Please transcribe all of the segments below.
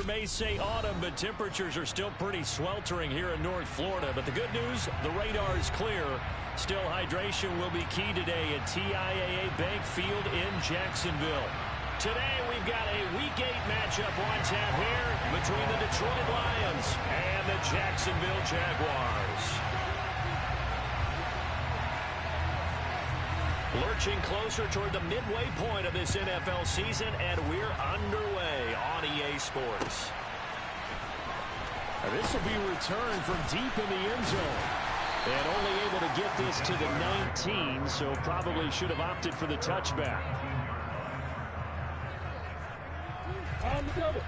weather may say autumn, but temperatures are still pretty sweltering here in North Florida. But the good news, the radar is clear. Still, hydration will be key today at TIAA Bank Field in Jacksonville. Today, we've got a Week 8 matchup on tap here between the Detroit Lions and the Jacksonville Jaguars. Lurching closer toward the midway point of this NFL season, and we're underway on EA Sports. This will be returned from deep in the end zone. And only able to get this to the 19, so probably should have opted for the touchback. On the double.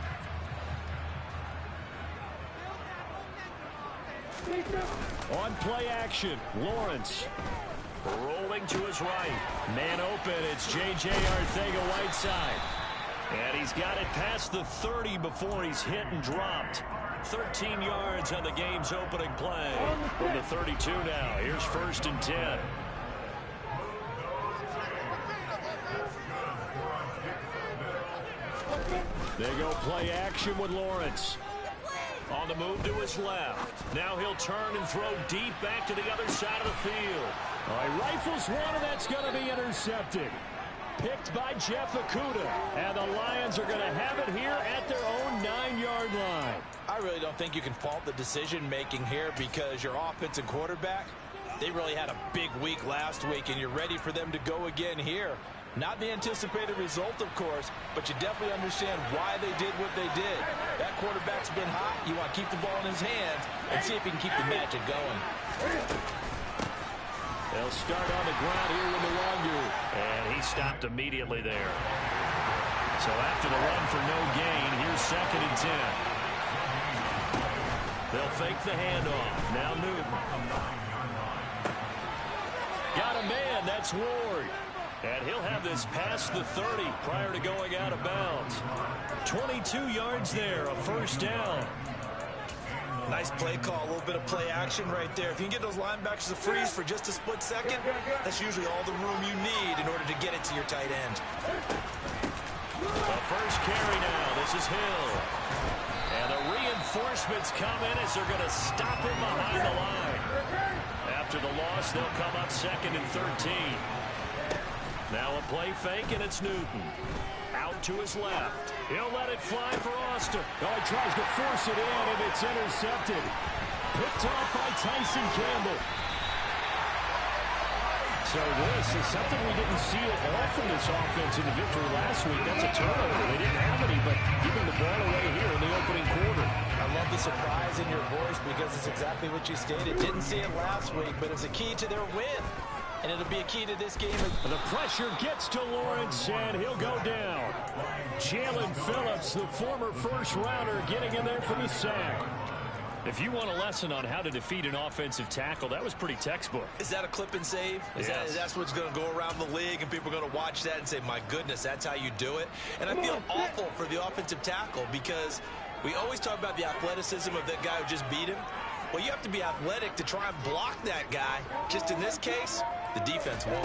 On play action, Lawrence. Rolling to his right. Man open, it's J.J. Arcega-Whiteside. And he's got it past the 30 before he's hit and dropped. 13 yards on the game's opening play. From the 32 now, here's 1st and 10. They go play action with Lawrence. On the move to his left. Now he'll turn and throw deep back to the other side of the field. All right, rifles one, and that's going to be intercepted. Picked by Jeff Okudah. And the Lions are going to have it here at their own 9-yard line. I really don't think you can fault the decision-making here because your offense and quarterback, they really had a big week last week, and you're ready for them to go again here. Not the anticipated result, of course, but you definitely understand why they did what they did. That quarterback's been hot. You want to keep the ball in his hands and see if he can keep the magic going. They'll start on the ground here with the Longu. And he stopped immediately there. So after the run for no gain, here's 2nd and 10. They'll fake the handoff. Now Newton. Got a man. That's Ward. And he'll have this past the 30 prior to going out of bounds. 22 yards there, a 1st down. Nice play call, a little bit of play action right there. If you can get those linebackers to freeze for just a split second, that's usually all the room you need in order to get it to your tight end. The first carry now. This is Hill. And the reinforcements come in as they're going to stop him behind the line. After the loss, they'll come up 2nd and 13. Now a play fake, and it's Newton. Out to his left. He'll let it fly for Austin. Oh, he tries to force it in, and it's intercepted. Picked off by Tyson Campbell. So this is something we didn't see at all from this offense in the victory last week. That's a turnover. They didn't have any, but giving the ball away here in the opening quarter. I love the surprise in your voice because it's exactly what you stated. Didn't see it last week, but it's a key to their win. And it'll be a key to this game. The pressure gets to Lawrence, and he'll go down. Jalen Phillips, the former first-rounder, getting in there for the sack. If you want a lesson on how to defeat an offensive tackle, that was pretty textbook. Is that a clip and save? That's what's going to go around the league, and people are going to watch that and say, my goodness, that's how you do it? And I feel awful for the offensive tackle because we always talk about the athleticism of that guy who just beat him. Well, you have to be athletic to try and block that guy. Just in this case, the defense won.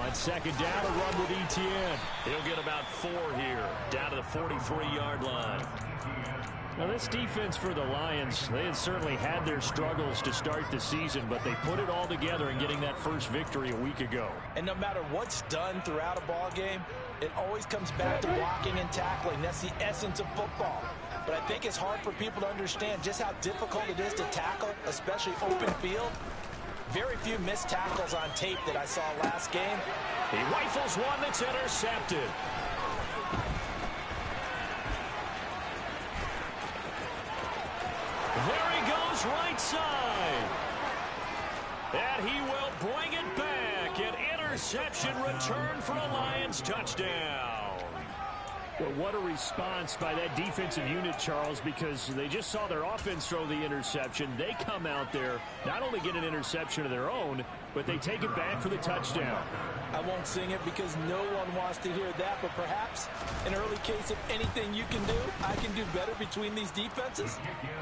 On 2nd down, a run with Etienne. He'll get about 4 here, down to the 43-yard line. Now, this defense for the Lions, they had certainly had their struggles to start the season, but they put it all together in getting that first victory a week ago. And no matter what's done throughout a ball game, it always comes back to blocking and tackling. That's the essence of football. But I think it's hard for people to understand just how difficult it is to tackle, especially open field. Very few missed tackles on tape that I saw last game. He rifles one that's intercepted. There he goes, right side. And he will bring it back. An interception return for a Lions touchdown. Well, what a response by that defensive unit, Charles, because they just saw their offense throw the interception. They come out there, not only get an interception of their own, but they take it back for the touchdown. I won't sing it because no one wants to hear that, but perhaps an early case of anything you can do, I can do better between these defenses.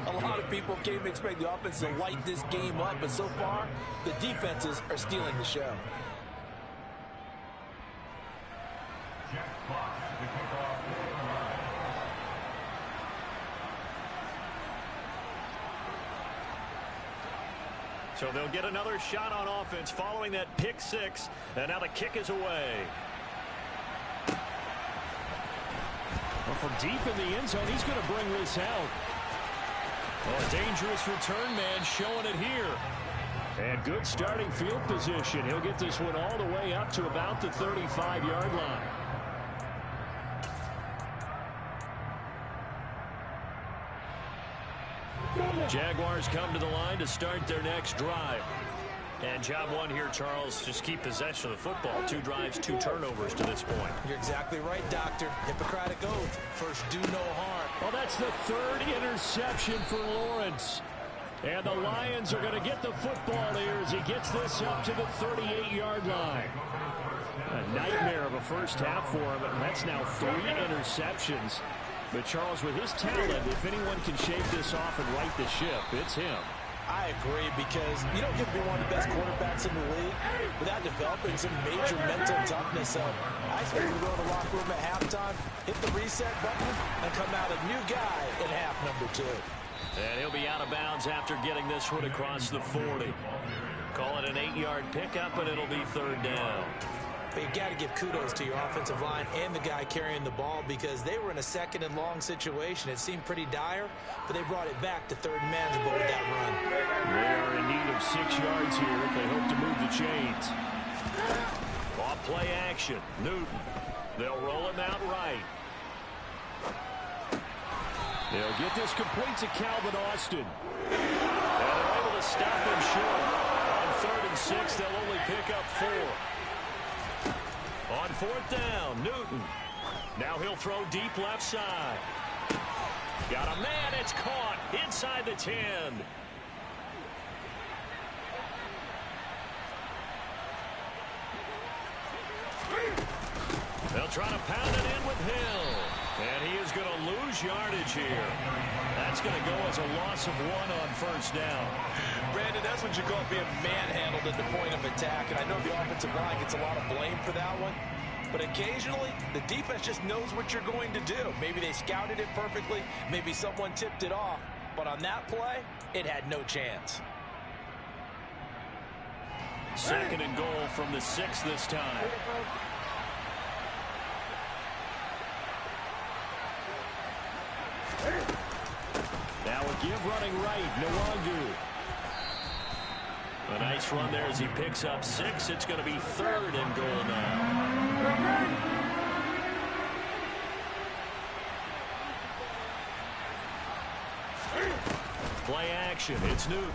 A lot of people came to expect the offense to light this game up, but so far, the defenses are stealing the show. So they'll get another shot on offense following that pick six. And now the kick is away. Well, from deep in the end zone, he's going to bring this out. Well, a dangerous return man showing it here. And good starting field position. He'll get this one all the way up to about the 35-yard line. Jaguars come to the line to start their next drive. And job one here, Charles, just keep possession of the football. 2 drives, 2 turnovers to this point. You're exactly right, Doctor. Hippocratic oath. First, do no harm. Well, that's the 3rd interception for Lawrence. And the Lions are going to get the football here as he gets this up to the 38-yard line. A nightmare of a first half for him, and that's now 3 interceptions. But, Charles, with his talent, if anyone can shake this off and right the ship, it's him. I agree, because you don't get to be one of the best quarterbacks in the league without developing some major mental toughness. So I expect him to go to the locker room at halftime, hit the reset button, and come out a new guy in half number 2. And he'll be out of bounds after getting this one across the 40. Call it an 8-yard pickup, and it'll be 3rd down. But you got to give kudos to your offensive line and the guy carrying the ball, because they were in a 2nd and long situation. It seemed pretty dire, but they brought it back to 3rd and manageable with that run. They are in need of 6 yards here if they hope to move the chains. Off play action. Newton. They'll roll him out right. They'll get this complete to Calvin Austin. And they're able to stop him short. On 3rd and 6, they'll only pick up 4. On 4th down, Newton. Now he'll throw deep left side. Got a man, it's caught inside the 10. They'll try to pound it in with Hill. And he is going to lose yardage here. That's going to go as a loss of 1 on 1st down. Brandon, that's what you call being manhandled at the point of attack. And I know the offensive line gets a lot of blame for that one. But occasionally, the defense just knows what you're going to do. Maybe they scouted it perfectly. Maybe someone tipped it off. But on that play, it had no chance. 2nd and goal from the 6 this time. Now a give running right, Nwangu. A nice run there as he picks up 6. It's going to be 3rd and goal now. Play action. It's Newton.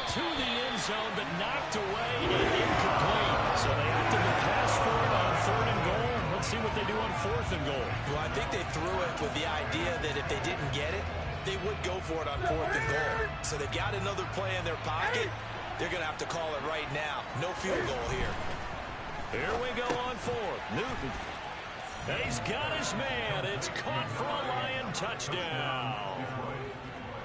To the end zone, but knocked away and incomplete. So they opted to pass for it on 3rd and goal. Let's see what they do on 4th and goal. Well, I think they threw it with the idea that if they didn't get it, they would go for it on 4th and goal. So they've got another play in their pocket. They're going to have to call it right now. No field goal here. Here we go on 4th. Newton. He's got his man. It's caught for a Lion touchdown.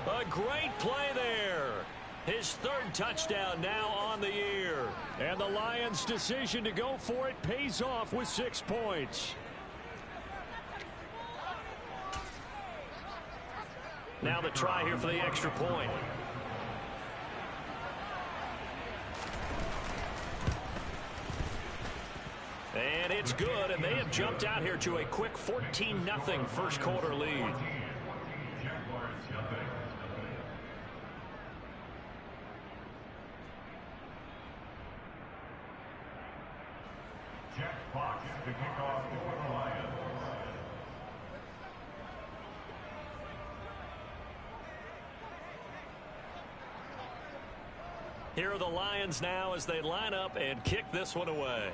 A great play there. His 3rd touchdown now on the year. And the Lions' decision to go for it pays off with 6 points. Now the try here for the extra point. And it's good, and they have jumped out here to a quick 14-0 first quarter lead. The kickoff for the Lions. Here are the Lions now as they line up and kick this one away.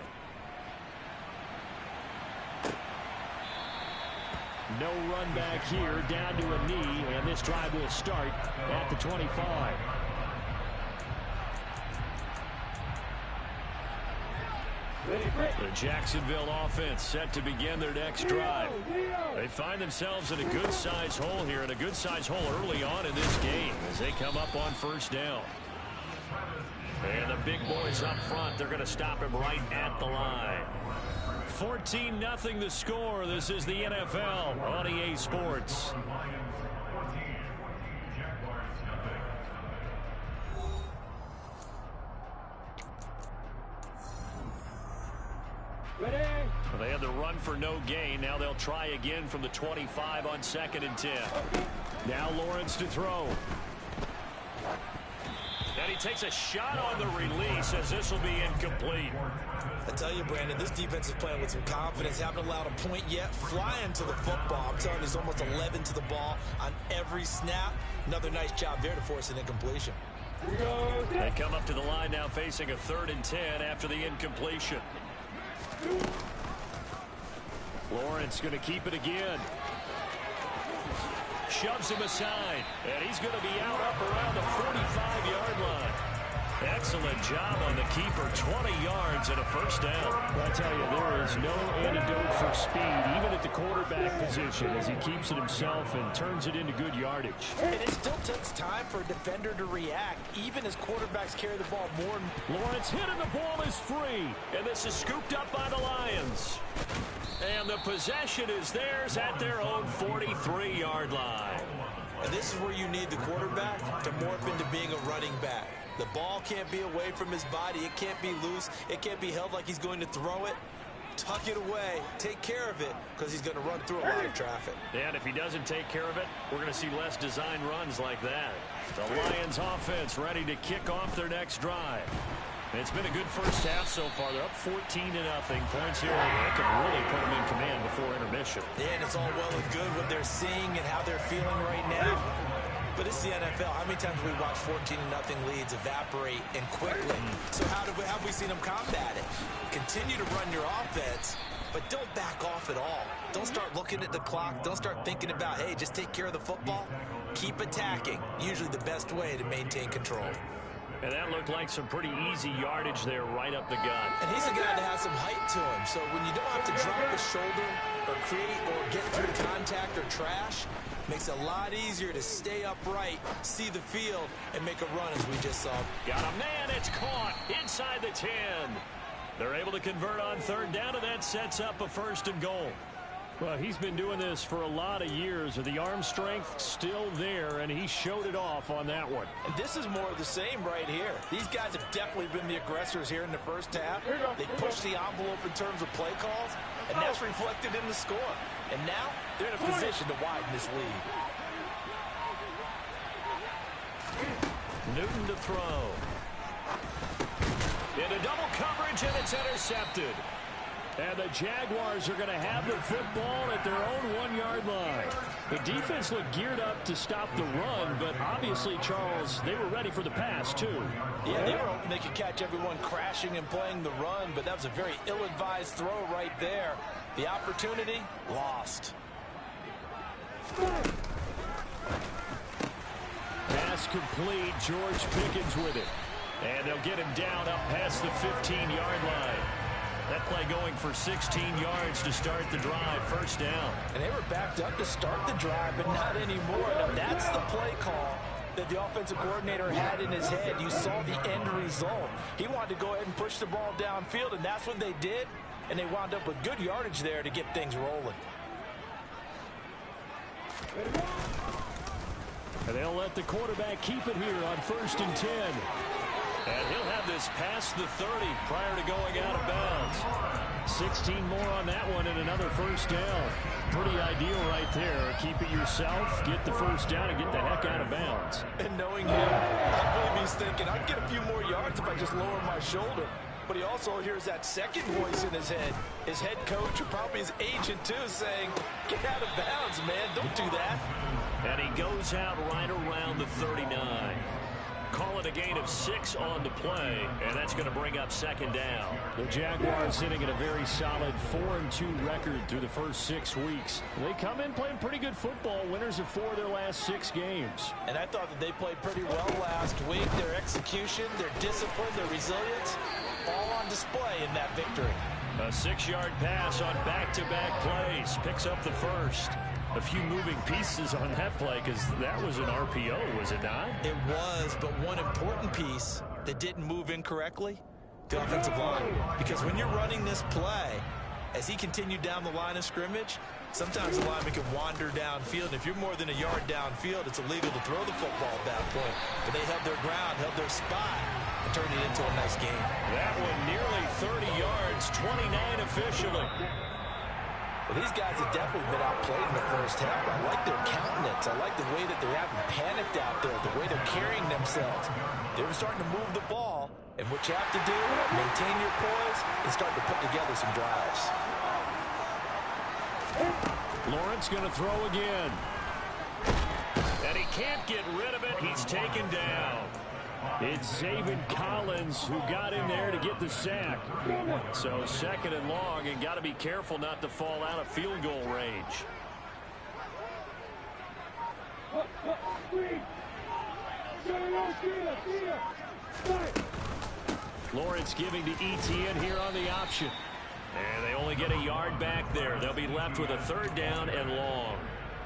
No run back here, down to a knee, and this drive will start at the 25. The Jacksonville offense set to begin their next drive. They find themselves in a good-sized hole here, and a good-sized hole early on in this game as they come up on 1st down. And the big boys up front, they're going to stop him right at the line. 14-0 the score. This is the NFL on EA Sports. Well, they had the run for no gain. Now they'll try again from the 25 on 2nd and 10. Now Lawrence to throw. And he takes a shot on the release as this will be incomplete. I tell you, Brandon, this defense is playing with some confidence. Haven't allowed a point yet. Flying to the football. I'm telling you, there's almost 11 to the ball on every snap. Another nice job there to force an incompletion. They come up to the line now facing a 3rd and 10 after the incompletion. Lawrence going to keep it again. Shoves him aside, and he's going to be out up around the 45-yard line. Excellent job on the keeper, 20 yards and a first down. Well, I tell you, there is no antidote for speed, even at the quarterback position, as he keeps it himself and turns it into good yardage. And it still takes time for a defender to react, even as quarterbacks carry the ball more. Lawrence hit and the ball is free. And this is scooped up by the Lions. And the possession is theirs at their own 43-yard line. And this is where you need the quarterback to morph into being a running back. The ball can't be away from his body. It can't be loose. It can't be held like he's going to throw it. Tuck it away. Take care of it because he's going to run through a lot of traffic. And if he doesn't take care of it, we're going to see less design runs like that. The Lions offense ready to kick off their next drive. And it's been a good first half so far. They're up 14-0. Points here that can really put them in command before intermission. Yeah, and it's all well and good what they're seeing and how they're feeling right now. But it's the NFL. How many times have we watched 14-0 leads evaporate and quickly? So have we seen them combat it? Continue to run your offense, but don't back off at all. Don't start looking at the clock. Don't start thinking about, hey, just take care of the football. Keep attacking. Usually the best way to maintain control. And that looked like some pretty easy yardage there right up the gut. And he's a guy that has some height to him. So when you don't have to drop a shoulder or create or get through contact or trash, makes it a lot easier to stay upright, see the field, and make a run as we just saw. Got a man, it's caught inside the 10. They're able to convert on 3rd down, and that sets up a 1st and goal. Well, he's been doing this for a lot of years. The arm strength still there, and he showed it off on that one. And this is more of the same right here. These guys have definitely been the aggressors here in the first half. They pushed the envelope in terms of play calls, and that's reflected in the score. And now they're in a position to widen this lead. Newton to throw. Into double coverage, and it's intercepted. And the Jaguars are going to have the football at their own 1-yard line. The defense looked geared up to stop the run, but obviously, Charles, they were ready for the pass, too. Yeah, they were hoping they could catch everyone crashing and playing the run, but that was a very ill-advised throw right there. The opportunity, lost. Pass complete. George Pickens with it. And they'll get him down up past the 15-yard line. That play going for 16 yards to start the drive, 1st down. And they were backed up to start the drive, but not anymore. Now, that's the play call that the offensive coordinator had in his head. You saw the end result. He wanted to go ahead and push the ball downfield, and that's what they did. And they wound up with good yardage there to get things rolling. And they'll let the quarterback keep it here on 1st and 10. And he'll have this past the 30 prior to going out of bounds. 16 more on that one and another 1st down. Pretty ideal right there. Keep it yourself, get the 1st down, and get the heck out of bounds. And knowing him, I believe he's thinking, I'd get a few more yards if I just lower my shoulder. But he also hears that second voice in his head. His head coach, or probably his agent too, saying, get out of bounds, man. Don't do that. And he goes out right around the 39. Call it a gain of 6 on the play, and that's going to bring up 2nd down. The Jaguars sitting at a very solid 4-2 record through the first 6 weeks. They come in playing pretty good football, winners of 4 of their last 6 games. And I thought that they played pretty well last week. Their execution, their discipline, their resilience, all on display in that victory. A 6-yard pass on back-to-back plays. Picks up the 1st. A few moving pieces on that play because that was an RPO, was it not? It was, but one important piece that didn't move incorrectly, the offensive line. Because when you're running this play, as he continued down the line of scrimmage, sometimes the lineman can wander downfield. If you're more than a yard downfield, it's illegal to throw the football at that point. But they held their ground, held their spot, and turn it into a nice game. That one nearly 30 yards, 29 officially. Well, these guys have definitely been outplayed in the first half. I like their countenance. I like the way that they haven't panicked out there, the way they're carrying themselves. They're starting to move the ball, and what you have to do, maintain your poise and start to put together some drives. Lawrence going to throw again. And he can't get rid of it. He's taken down. It's Zaven Collins who got in there to get the sack. So second and long, and got to be careful not to fall out of field goal range. Lawrence giving to ETN here on the option. And they only get a yard back there. They'll be left with a third down and long.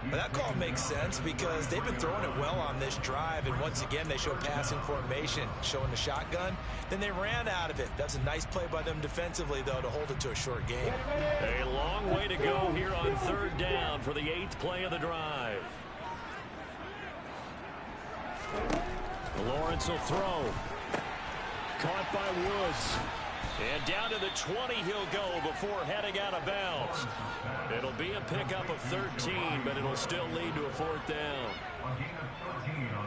But that call makes sense because they've been throwing it well on this drive, and once again they show passing formation, showing the shotgun. Then they ran out of it. That's a nice play by them defensively, though, to hold it to a short game. A long way to go here on third down for the 8th play of the drive. Lawrence will throw. Caught by Woods. And down to the 20 he'll go before heading out of bounds. It'll be a pickup of 13, but it'll still lead to a fourth down.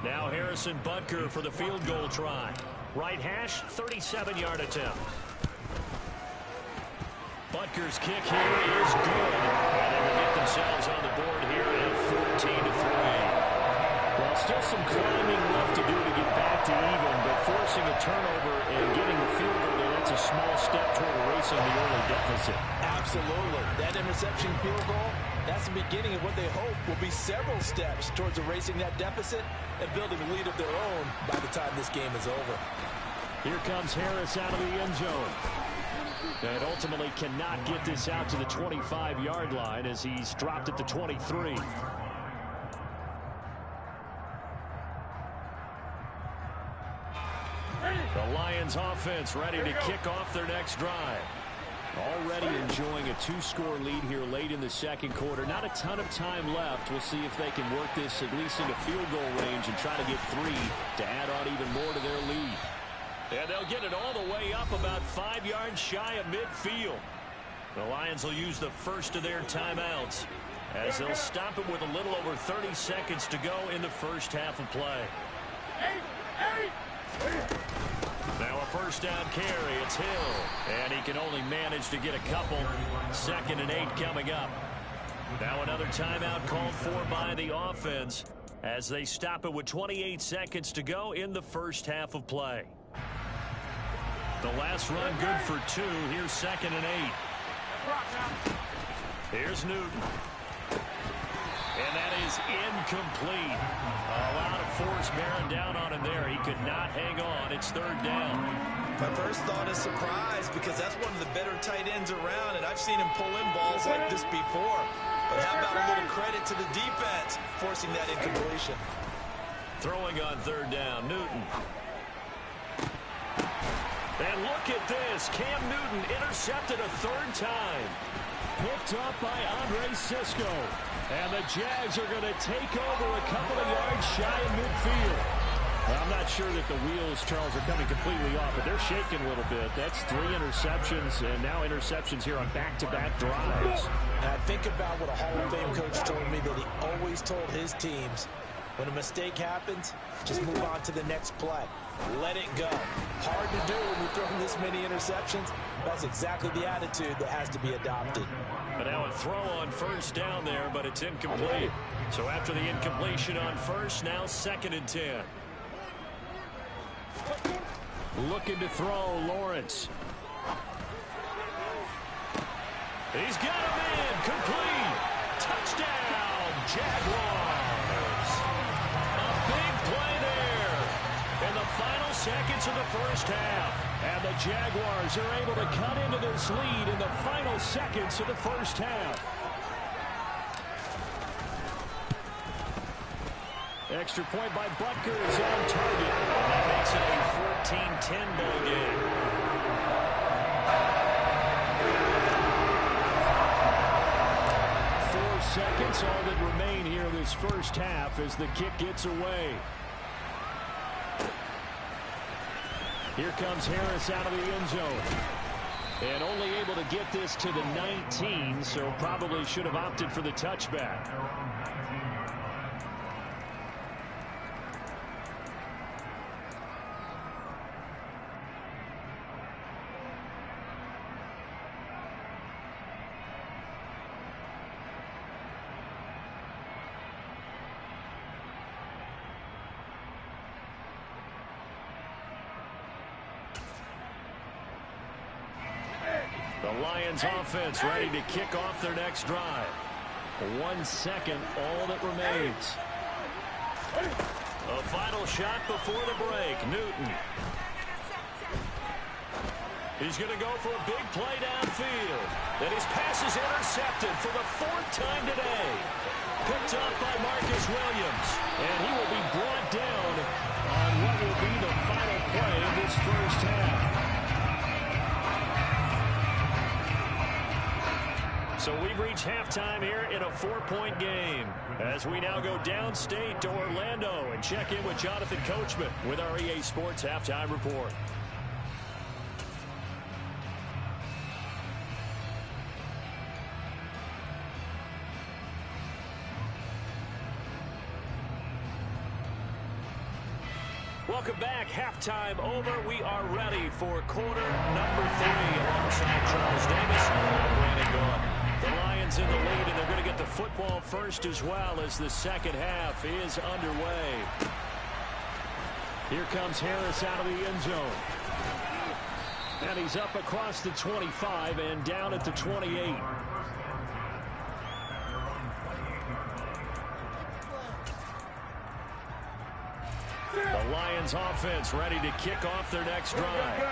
Now Harrison Butker for the field goal try. Right hash, 37-yard attempt. Butker's kick here is good. And they will get themselves on the board here at 14-3. Well, still some climbing left to do to get back to even, but forcing a turnover and getting the field goal, that's a small step toward erasing the early deficit. Absolutely. That interception field goal, that's the beginning of what they hope will be several steps towards erasing that deficit and building a lead of their own by the time this game is over. Here comes Harris out of the end zone. And ultimately cannot get this out to the 25-yard line as he's dropped at the 23. The Lions offense ready to kick off their next drive. Already enjoying a 2-score lead here late in the second quarter. Not a ton of time left. We'll see if they can work this at least into field goal range and try to get 3 to add on even more to their lead. And they'll get it all the way up about 5 yards shy of midfield. The Lions will use the first of their timeouts as they'll stop it with a little over 30 seconds to go in the first half of play. Now a first down carry. It's Hill. And he can only manage to get a couple. 2nd and 8 coming up. Now another timeout called for by the offense as they stop it with 28 seconds to go in the first half of play. The last run good for 2. Here's 2nd and 8. Here's Newton. And that is incomplete. A lot of force bearing down on him there. He could not hang on. It's 3rd down. My first thought is surprise because that's one of the better tight ends around, and I've seen him pull in balls like this before. But how about a little credit to the defense forcing that incompletion? Throwing on 3rd down, Newton. And look at this. Cam Newton intercepted a 3rd time. Picked up by Andre Sisco. And the Jags are going to take over a couple of yards shy of midfield. Well, I'm not sure that the wheels, Charles, are coming completely off, but they're shaking a little bit. That's 3 interceptions, and now interceptions here on back-to-back drives. And I think about what a Hall of Fame coach told me that he always told his teams, when a mistake happens, just move on to the next play. Let it go. Hard to do when you're throwing this many interceptions. That's exactly the attitude that has to be adopted. But now a throw on 1st down there, but it's incomplete. So after the incompletion on 1st, now 2nd and 10. Looking to throw, Lawrence. He's got him in. Complete. Touchdown, Jaguars. A big play there in the final seconds of the first half. And the Jaguars are able to cut into this lead in the final seconds of the first half. Extra point by Butker is on target. And that makes it a 14-10 ball game. Seconds, all that remain here this first half as the kick gets away. Here comes Harris out of the end zone. And only able to get this to the 19, so probably should have opted for the touchback. The Lions offense ready to kick off their next drive. 1 second, all that remains. A final shot before the break. Newton. He's going to go for a big play downfield. Then his pass is intercepted for the 4th time today. Picked up by Marcus Williams. And he will be brought down on what will be the final play of this first half. So we've reached halftime here in a 4-point game as we now go downstate to Orlando and check in with Jonathan Coachman with our EA Sports Halftime Report. Welcome back. Halftime over. We are ready for quarter number 3 alongside Charles Davis and Brandon Gaughan. The Lions in the lead, and they're going to get the football first as well as the second half is underway. Here comes Harris out of the end zone. And he's up across the 25 and down at the 28. The Lions offense ready to kick off their next drive.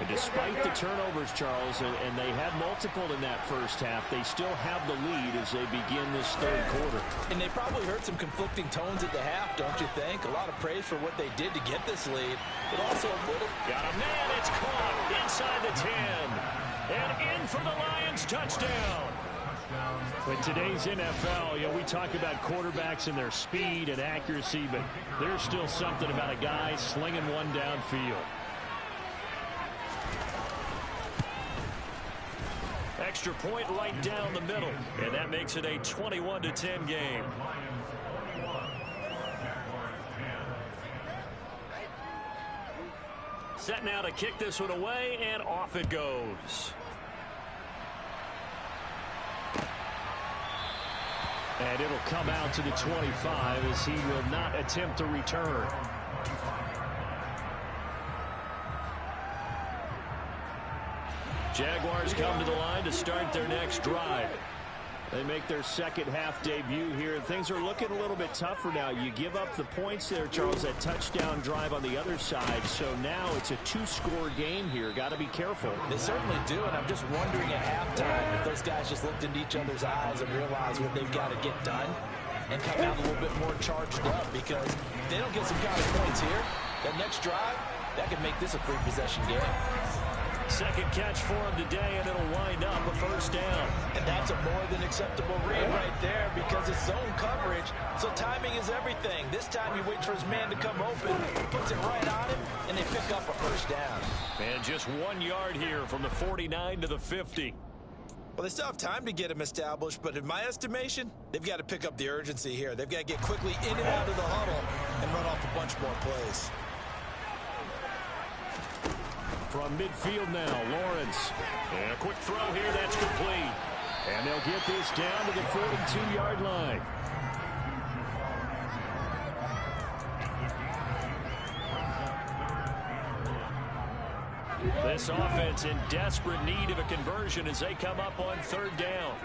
And despite the turnovers, Charles, and they had multiple in that first half, they still have the lead as they begin this third quarter. And they probably heard some conflicting tones at the half, don't you think? A lot of praise for what they did to get this lead, but also a little... Got a man, it's caught inside the 10. And in for the Lions touchdown. In today's NFL, we talk about quarterbacks and their speed and accuracy, but there's still something about a guy slinging one downfield. Extra point right down the middle, and that makes it a 21-10 game. Set now to kick this one away, and off it goes. And it'll come out to the 25 as he will not attempt to return. Jaguars come to the line to start their next drive. They make their second half debut here, and things are looking a little bit tougher now. You give up the points there, Charles, that touchdown drive on the other side. So now it's a 2-score game here. Got to be careful. They certainly do, and I'm just wondering at halftime if those guys just looked into each other's eyes and realized what they've got to get done and come out a little bit more charged up, because if they don't get some kind of points here, that next drive, that could make this a free possession game. Second catch for him today, and it'll wind up a first down. And that's a more than acceptable read right there, because it's zone coverage, so timing is everything. This time he waits for his man to come open, puts it right on him, and they pick up a first down. And just 1 yard here from the 49 to the 50. Well, they still have time to get him established, but in my estimation, they've got to pick up the urgency here. They've got to get quickly in and out of the huddle and run off a bunch more plays. From midfield now, Lawrence. And a quick throw here, that's complete. And they'll get this down to the 42-yard line. This offense in desperate need of a conversion as they come up on third down.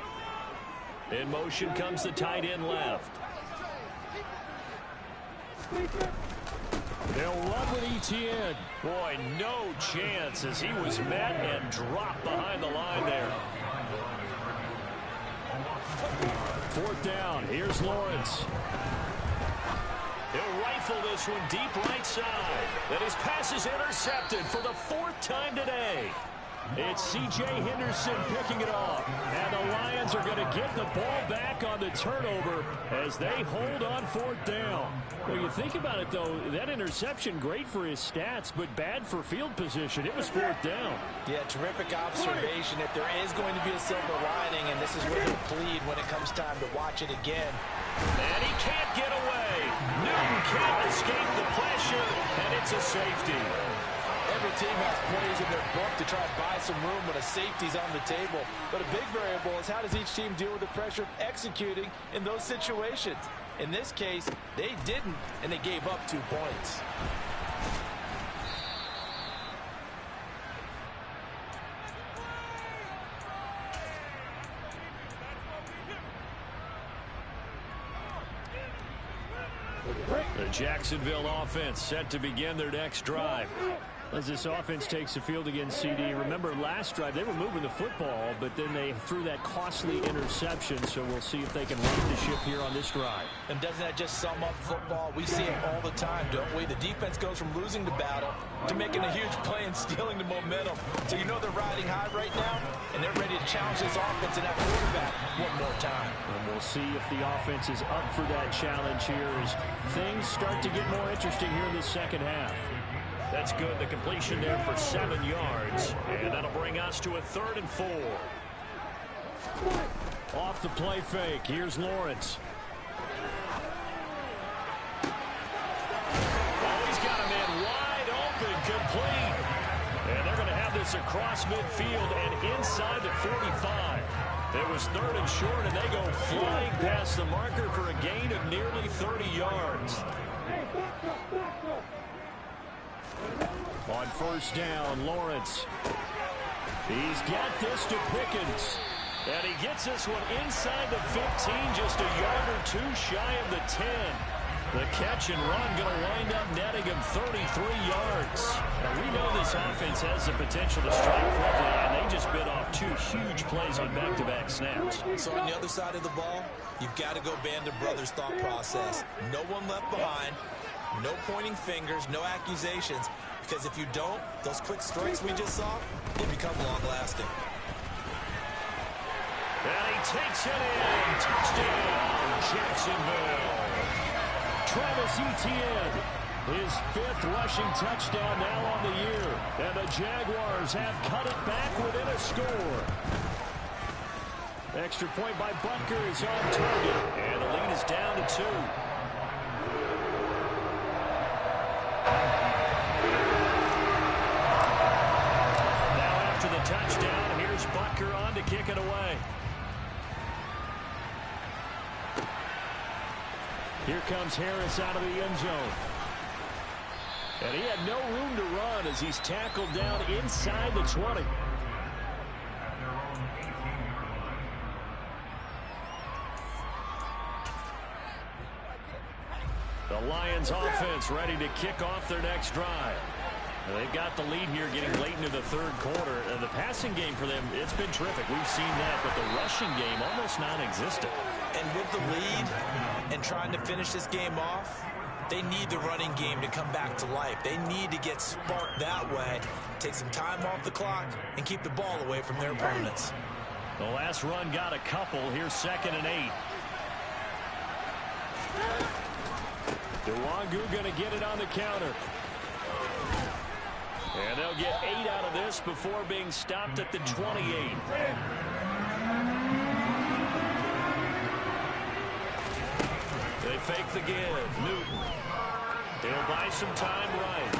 In motion comes the tight end left. They'll run with Etienne. Boy, no chance as he was met and dropped behind the line there. Fourth down. Here's Lawrence. He'll rifle this one deep right side. And his pass is intercepted for the 4th time today. It's C.J. Henderson picking it off. And the Lions are going to get the ball back on the turnover as they hold on 4th down. Well, you think about it, though, that interception, great for his stats, but bad for field position. It was 4th down. Yeah, terrific observation. If there is going to be a silver lining, and this is what he'll plead when it comes time to watch it again. And he can't get away. Newton can't escape the pressure, and it's a safety. Every team has plays in their book to try and buy some room when a safety's on the table. But a big variable is how does each team deal with the pressure of executing in those situations. In this case, they didn't, and they gave up 2 points. The Jacksonville offense set to begin their next drive. As this offense takes the field against CD, remember last drive they were moving the football, but then they threw that costly interception, so we'll see if they can right the ship here on this drive. And doesn't that just sum up football? We see it all the time, don't we? The defense goes from losing the battle to making a huge play and stealing the momentum. So you know they're riding high right now, and they're ready to challenge this offense and that quarterback one more time. And we'll see if the offense is up for that challenge here as things start to get more interesting here in the second half. That's good. The completion there for 7 yards. And that'll bring us to a 3rd and 4. Off the play fake. Here's Lawrence. Oh, he's got a man wide open, complete. And they're going to have this across midfield and inside the 45. It was 3rd and short, and they go flying past the marker for a gain of nearly 30 yards. On 1st down, Lawrence. He's got this to Pickens. And he gets this one inside the 15, just a yard or 2 shy of the 10. The catch and run going to wind up netting him 33 yards. Now, we know this offense has the potential to strike quickly, and they just bit off 2 huge plays on back-to-back snaps. So on the other side of the ball, you've got to go Band of Brothers thought process. No one left behind. No pointing fingers, no accusations. Because if you don't, those quick strikes we just saw, they become long-lasting. And he takes it in. Touchdown, Jacksonville. Travis Etienne, his 5th rushing touchdown now on the year. And the Jaguars have cut it back within a score. Extra point by Butker is on target. And the lead is down to 2. Touchdown. Here's Butker on to kick it away. Here comes Harris out of the end zone. And he had no room to run as he's tackled down inside the 20. The Lions offense ready to kick off their next drive. They've got the lead here getting late into the 3rd quarter. The passing game for them, it's been terrific. We've seen that, but the rushing game almost non-existent. And with the lead and trying to finish this game off, they need the running game to come back to life. They need to get sparked that way, take some time off the clock, and keep the ball away from their opponents. The last run got a couple. Here's 2nd and 8. Nwangu going to get it on the counter. And they'll get 8 out of this before being stopped at the 28. They fake the give. Newton. They'll buy some time right.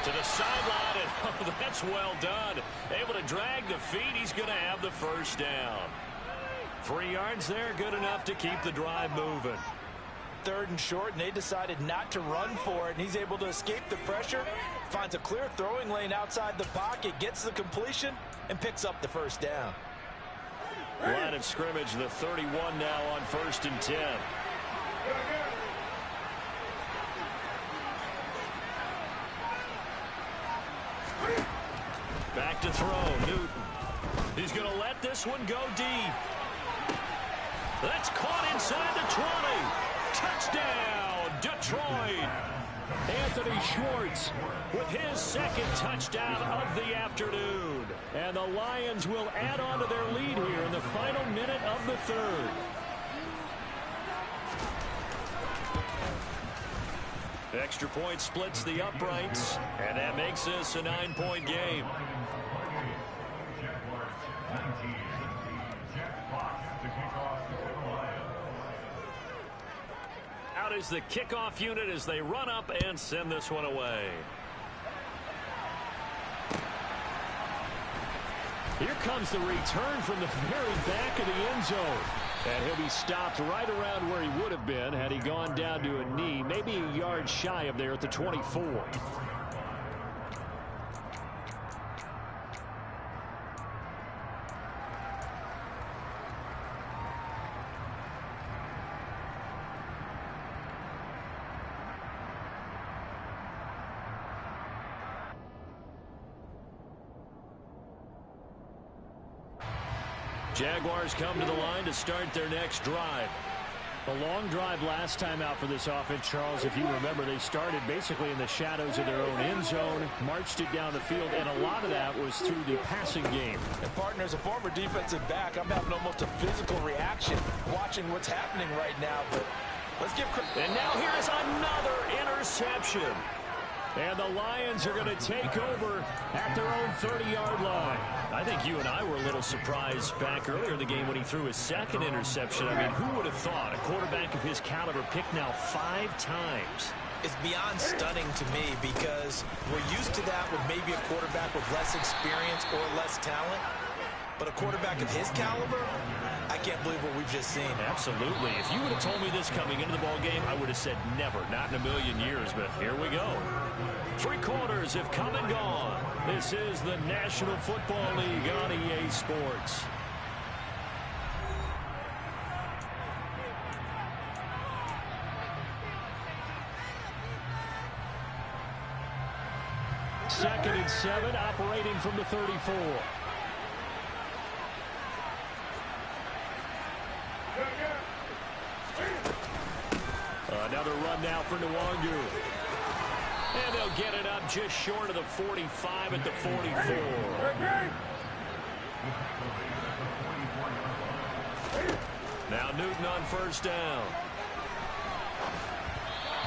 To the sideline, and oh, that's well done. Able to drag the feet. He's going to have the 1st down. 3 yards there, good enough to keep the drive moving. 3rd and short, and they decided not to run for it, and he's able to escape the pressure, finds a clear throwing lane outside the pocket, gets the completion, and picks up the 1st down. Line of scrimmage, the 31 now on 1st and 10. Back to throw, Newton. He's going to let this one go deep. That's caught inside the 20. Touchdown, Detroit. Anthony Schwartz with his second touchdown of the afternoon. And the Lions will add on to their lead here in the final minute of the third. Extra point splits the uprights, and that makes this a 9-point game. Out is the kickoff unit as they run up and send this one away. Here comes the return from the very back of the end zone. And he'll be stopped right around where he would have been had he gone down to a knee, maybe a yard shy of there at the 24. Jaguars come to the line to start their next drive. A long drive last time out for this offense, Charles. If you remember, they started basically in the shadows of their own end zone, marched it down the field, and a lot of that was through the passing game. And partner, as a former defensive back, I'm having almost a physical reaction watching what's happening right now. But let's give credit. And now here is another interception. And the Lions are going to take over at their own 30-yard line. I think you and I were a little surprised back earlier in the game when he threw his second interception. I mean, who would have thought a quarterback of his caliber picked now 5 times? It's beyond stunning to me because we're used to that with maybe a quarterback with less experience or less talent. But a quarterback of his caliber, I can't believe what we've just seen. Absolutely. If you would have told me this coming into the ball game, I would have said never, not in a million years. But here we go. 3 quarters have come and gone. This is the National Football League on EA Sports. Second and 7, operating from the 34. Another run now for Nwangu. And they'll get it up just short of the 45 at the 44. Now Newton on first down.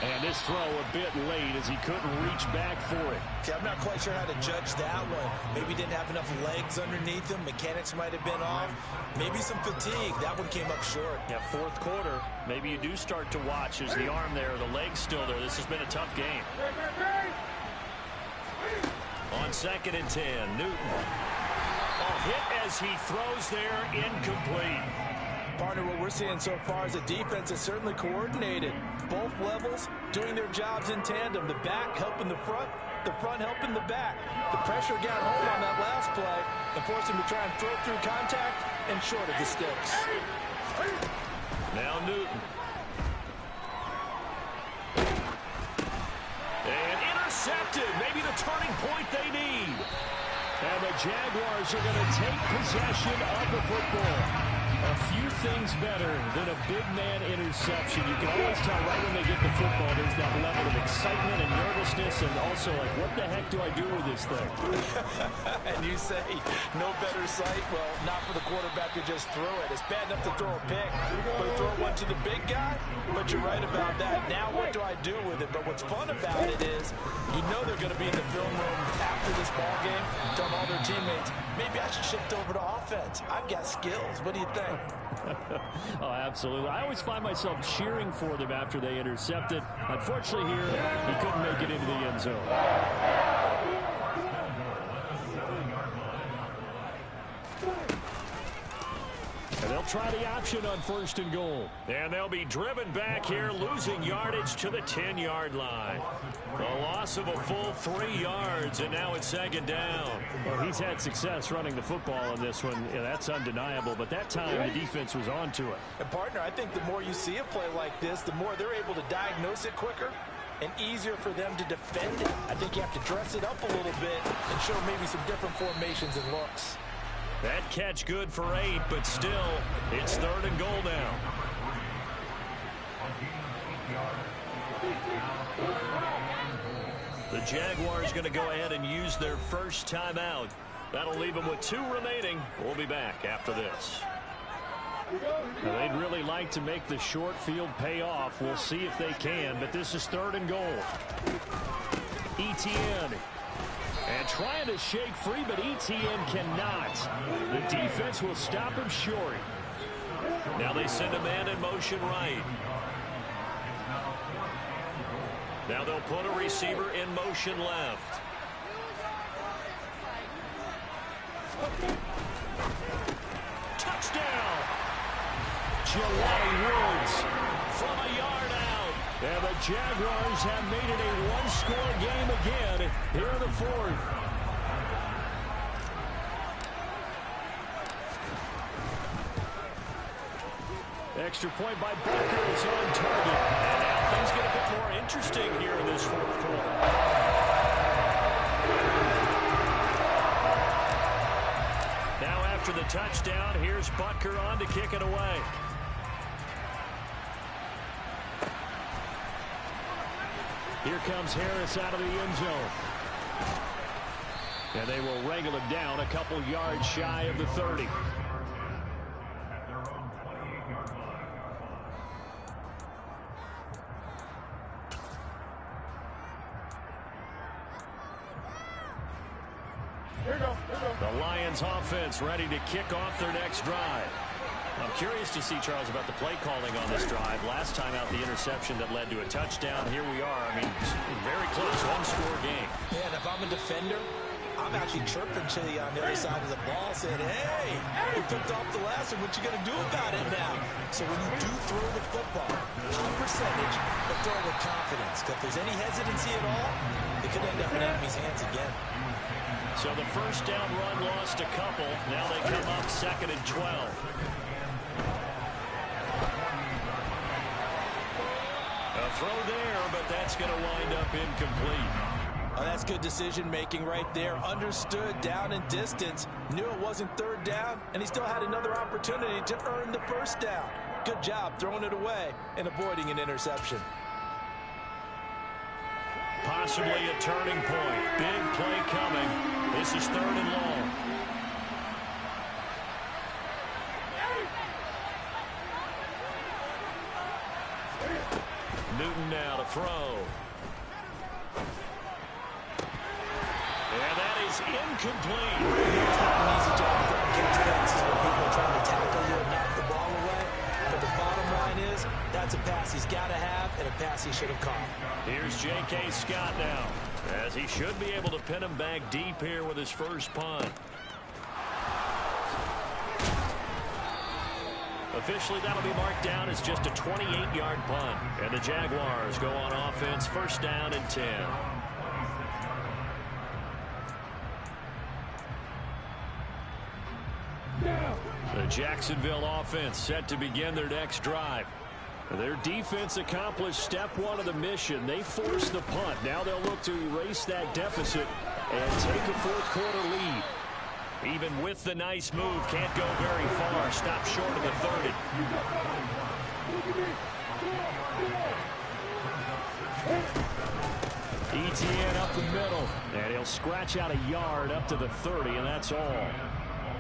And this throw a bit late as he couldn't reach back for it. See, I'm not quite sure how to judge that one. Maybe didn't have enough legs underneath him. Mechanics might have been off. Maybe some fatigue. That one came up short. Yeah, fourth quarter. Maybe you do start to watch as the arm there, the leg's still there. This has been a tough game. On second and 10, Newton. A hit as he throws there, incomplete. Partner, what we're seeing so far is a defense that's certainly coordinated. Both levels doing their jobs in tandem. The back helping the front helping the back. The pressure got home on that last play and forced him to try and throw through contact and short of the sticks. Now Newton. And intercepted. Maybe the turning point they need. And the Jaguars are going to take possession of the football. A few things better than a big man interception. You can always tell right when they get the football, there's that level of excitement and nervousness, and also like, what the heck do I do with this thing? And you say, no better sight? Well, not for the quarterback who just threw it. It's bad enough to throw a pick, but throw one to the big guy? But you're right about that. Now what do I do with it? But what's fun about it is, you know they're going to be in the film room after this ball game, telling all their teammates, maybe I should shift over to offense. I've got skills. What do you think? Oh, absolutely. I always find myself cheering for them after they intercepted. Unfortunately here, he couldn't make it into the end zone. And they'll try the option on first and goal. And they'll be driven back here, losing yardage to the 10-yard line. A loss of a full 3 yards, and now it's second down. Well, he's had success running the football in this one. Yeah, that's undeniable, but that time the defense was on to it. And partner, I think the more you see a play like this, the more they're able to diagnose it quicker and easier for them to defend it. I think you have to dress it up a little bit and show maybe some different formations and looks. That catch good for 8, but still, it's third and goal now. The Jaguars going to go ahead and use their first timeout. That'll leave them with 2 remaining. We'll be back after this. Now, they'd really like to make the short field pay off. We'll see if they can, but this is 3rd and goal. Etienne. And trying to shake free, but Etienne cannot. The defense will stop him short. Now they send a man in motion right. Now they'll put a receiver in motion left. Touchdown! Jelani Woods from a yard out. And the Jaguars have made it a one-score game again here in the 4th. Extra point by Booker is on target. And now things get a bit more interesting here in this 4th quarter. Now after the touchdown, here's Butker on to kick it away. Here comes Harris out of the end zone. And they will wrangle him down a couple yards shy of the 30. The Lions offense ready to kick off their next drive. I'm curious to see, Charles, about the play calling on this drive. Last time out, the interception that led to a touchdown. Here we are. I mean, very close, one-score game. Yeah, and if I'm a defender, I'm actually chirping Chili on the other side of the ball, saying, hey, you picked off the last one. What you going to do about it now? So when you do throw the football, high percentage, but throw with confidence. Because if there's any hesitancy at all, it could end up in enemy's hands again. So the first down run lost a couple. Now they come up 2nd and 12. A throw there, but that's going to wind up incomplete. Oh, that's good decision-making right there. Understood down and distance. Knew it wasn't 3rd down, and he still had another opportunity to earn the 1st down. Good job throwing it away and avoiding an interception. Possibly a turning point. Big play coming. This is 3rd and long. Newton now to throw. And that is incomplete. It's not an easy job to catch passes when people are trying to tackle you and knock the ball away. But the bottom line is, that's a pass he's got to have and a pass he should have caught. Here's J.K. Scott now, as he should be able to pin him back deep here with his first punt. Officially, that'll be marked down as just a 28-yard punt. And the Jaguars go on offense, 1st down and 10. The Jacksonville offense set to begin their next drive. Their defense accomplished step 1 of the mission. They forced the punt. Now they'll look to erase that deficit and take a 4th quarter lead. Even with the nice move, can't go very far. Stop short of the 30. Etienne up the middle. And he'll scratch out a yard up to the 30, and that's all.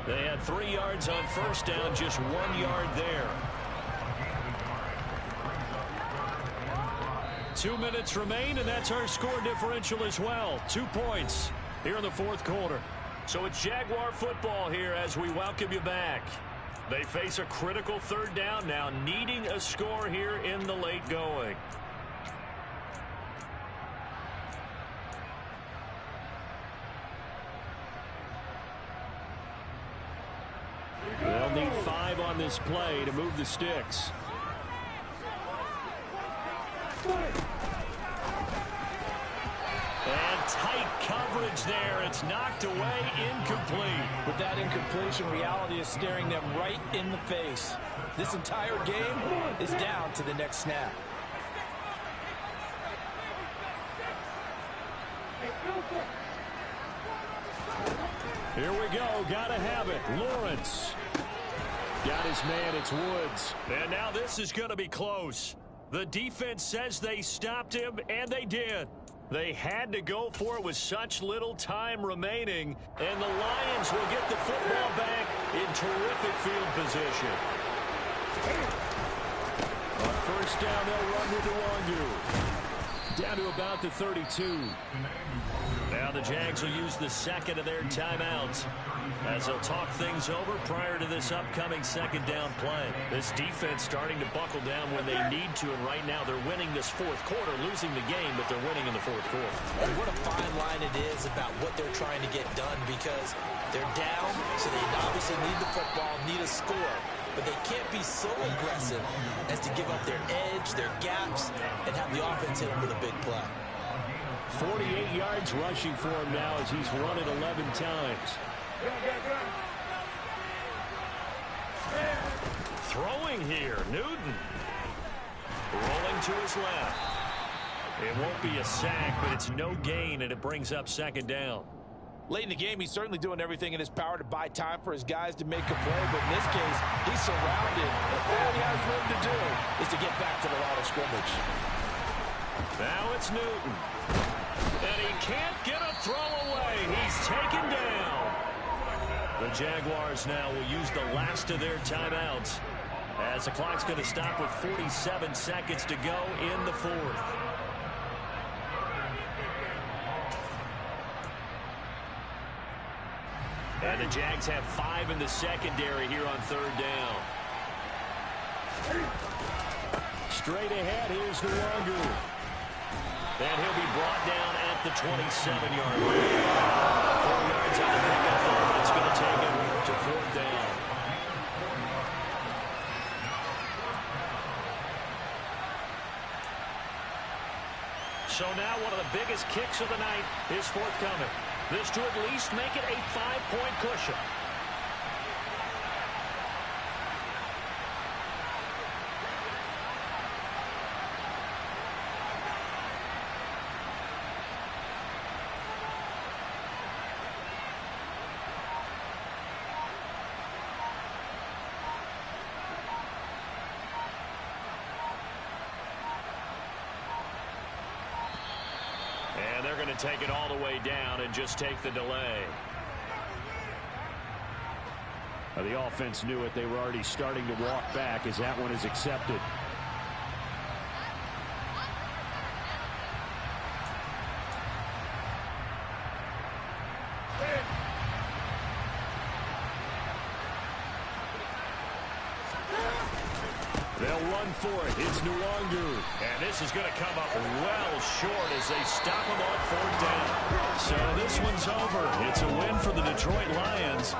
They had 3 yards on 1st down, just 1 yard there. 2 minutes remain, and that's our score differential as well. 2 points here in the 4th quarter. So it's Jaguar football here as we welcome you back. They face a critical 3rd down now, needing a score here in the late going. They'll need 5 on this play to move the sticks. And tight coverage there. It's knocked away, incomplete. With that incompletion, reality is staring them right in the face. This entire game is down to the next snap. Here we go. Gotta have it. Lawrence. Got his man. It's Woods. And now this is going to be close. The defense says they stopped him, and they did. They had to go for it with such little time remaining, and the Lions will get the football back in terrific field position. On first down, they'll run with Nwangu. Down to about the 32. Now the Jags will use the second of their timeouts as they'll talk things over prior to this upcoming second down play. This defense starting to buckle down when they need to, and right now they're winning this fourth quarter, losing the game, but they're winning in the fourth quarter. And what a fine line it is about what they're trying to get done, because they're down, so they obviously need the football, need a score. But they can't be so aggressive as to give up their edge, their gaps, and have the offense hit them with a big play. 48 yards rushing for him now as he's run it 11 times. Throwing here, Newton. Rolling to his left. It won't be a sack, but it's no gain, and it brings up second down. Late in the game, he's certainly doing everything in his power to buy time for his guys to make a play, but in this case, he's surrounded, and all he has room to do is to get back to the line of scrimmage. Now it's Newton. And he can't get a throw away. He's taken down. The Jaguars now will use the last of their timeouts as the clock's going to stop with 47 seconds to go in the fourth. And the Jags have 5 in the secondary here on third down. Straight ahead, here's Nwangu. And he'll be brought down at the 27-yard line. 4 yards on the pickup, but it's going to take him to fourth down. So now one of the biggest kicks of the night is forthcoming. This to at least make it a 5-point cushion. And they're going to take it all the way down and just take the delay. The offense knew it. They were already starting to walk back as that one is accepted. They'll run for it. It's Nwangu. And this is going to come up well short as they stop him on fourth down. So this one's over. It's a win for the Detroit Lions.